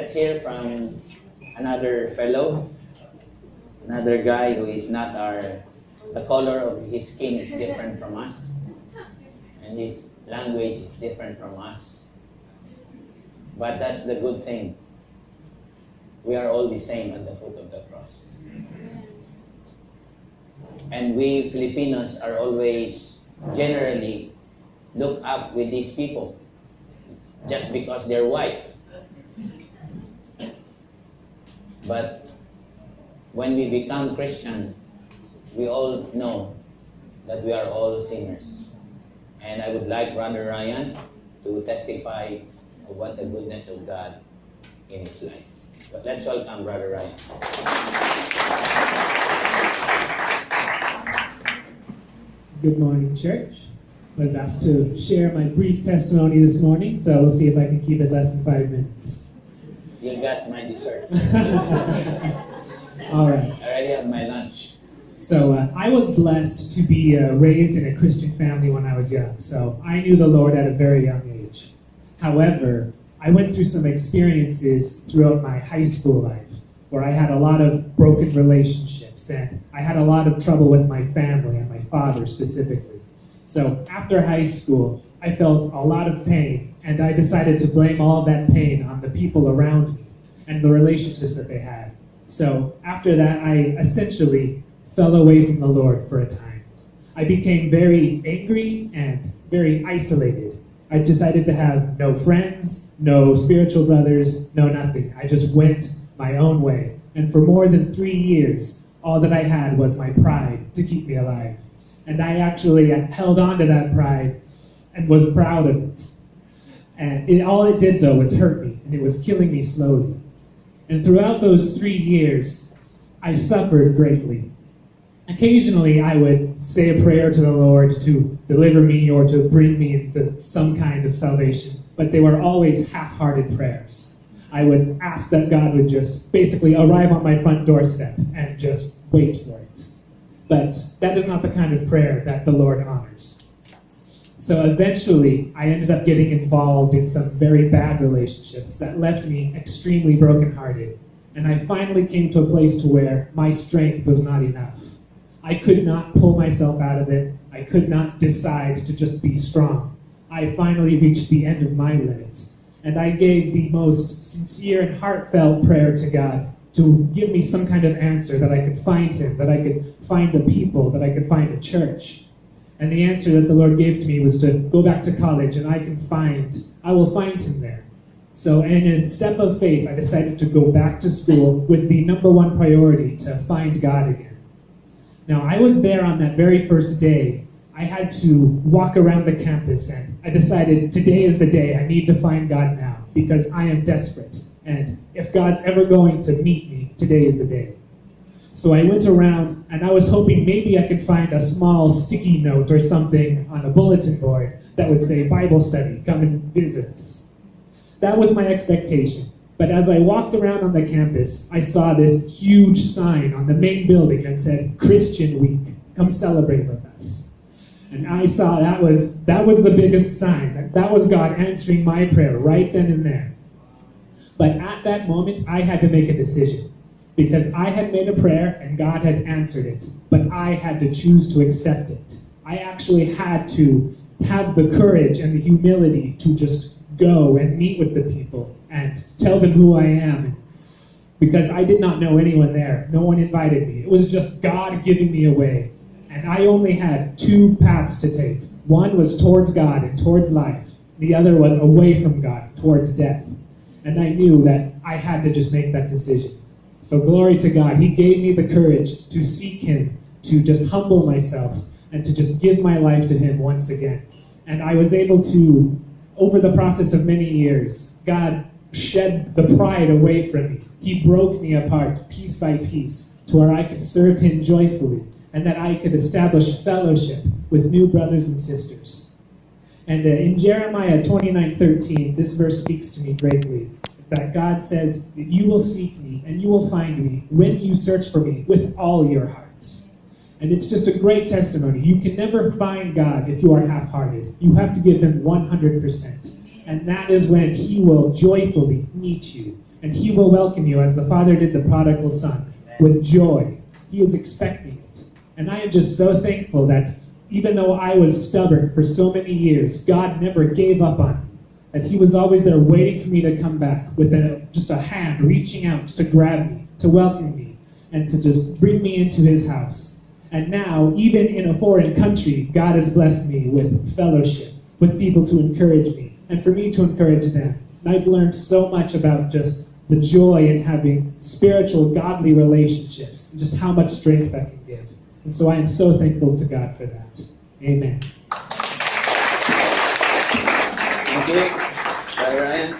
Let's hear from another fellow, another guy who is not the color of his skin is different from us, and his language is different from us. But that's the good thing. We are all the same at the foot of the cross. And we Filipinos are always generally look up with these people just because they're white. But when we become Christian, we all know that we are all sinners. And I would like Brother Ryan to testify of what the goodness of God in his life. But let's welcome Brother Ryan. Good morning, church. I was asked to share my brief testimony this morning, so we'll see if I can keep it less than 5 minutes. You got my dessert. All right. I already have my lunch. So I was blessed to be raised in a Christian family when I was young, so I knew the Lord at a very young age. However, I went through some experiences throughout my high school life where I had a lot of broken relationships and I had a lot of trouble with my family and my father specifically. So after high school, I felt a lot of pain, and I decided to blame all of that pain on the people around me and the relationships that they had. So after that, I essentially fell away from the Lord for a time. I became very angry and very isolated. I decided to have no friends, no spiritual brothers, no nothing. I just went my own way. And for more than 3 years, all that I had was my pride to keep me alive. And I actually held on to that pride and was proud of it. And all it did, though, was hurt me, and it was killing me slowly. And throughout those 3 years, I suffered greatly. Occasionally, I would say a prayer to the Lord to deliver me or to bring me into some kind of salvation, but they were always half-hearted prayers. I would ask that God would just basically arrive on my front doorstep and just wait for it. But that is not the kind of prayer that the Lord honors. So eventually, I ended up getting involved in some very bad relationships that left me extremely brokenhearted. And I finally came to a place to where my strength was not enough. I could not pull myself out of it. I could not decide to just be strong. I finally reached the end of my limit. And I gave the most sincere and heartfelt prayer to God to give me some kind of answer, that I could find Him, that I could find a people, that I could find a church. And the answer that the Lord gave to me was to go back to college, and I will find Him there. So in a step of faith, I decided to go back to school with the number one priority, to find God again. Now, I was there on that very first day. I had to walk around the campus, and I decided today is the day. I need to find God now, because I am desperate. And if God's ever going to meet me, today is the day. So I went around, and I was hoping maybe I could find a small sticky note or something on a bulletin board that would say, Bible study, come and visit us. That was my expectation. But as I walked around on the campus, I saw this huge sign on the main building that said, Christian Week, come celebrate with us. And I saw that was the biggest sign. That was God answering my prayer right then and there. But at that moment, I had to make a decision, because I had made a prayer and God had answered it, but I had to choose to accept it. I actually had to have the courage and the humility to just go and meet with the people and tell them who I am, because I did not know anyone there. No one invited me. It was just God giving me a way. And I only had 2 paths to take. One was towards God and towards life. The other was away from God, towards death. And I knew that I had to just make that decision. So glory to God. He gave me the courage to seek Him, to just humble myself, and to just give my life to Him once again. And I was able to, over the process of many years, God shed the pride away from me. He broke me apart piece by piece to where I could serve Him joyfully, and that I could establish fellowship with new brothers and sisters. And in Jeremiah 29:13, this verse speaks to me greatly, that God says that you will seek me and you will find me when you search for me with all your heart. And it's just a great testimony. You can never find God if you are half-hearted. You have to give Him 100%. And that is when He will joyfully meet you. And He will welcome you as the Father did the prodigal son, with joy. He is expecting it. And I am just so thankful that even though I was stubborn for so many years, God never gave up on me. That He was always there waiting for me to come back with just a hand reaching out to grab me, to welcome me, and to just bring me into His house. And now, even in a foreign country, God has blessed me with fellowship, with people to encourage me, and for me to encourage them. And I've learned so much about just the joy in having spiritual, godly relationships, and just how much strength that can give. And so I am so thankful to God for that. Amen. Thank you, Brother Ryan.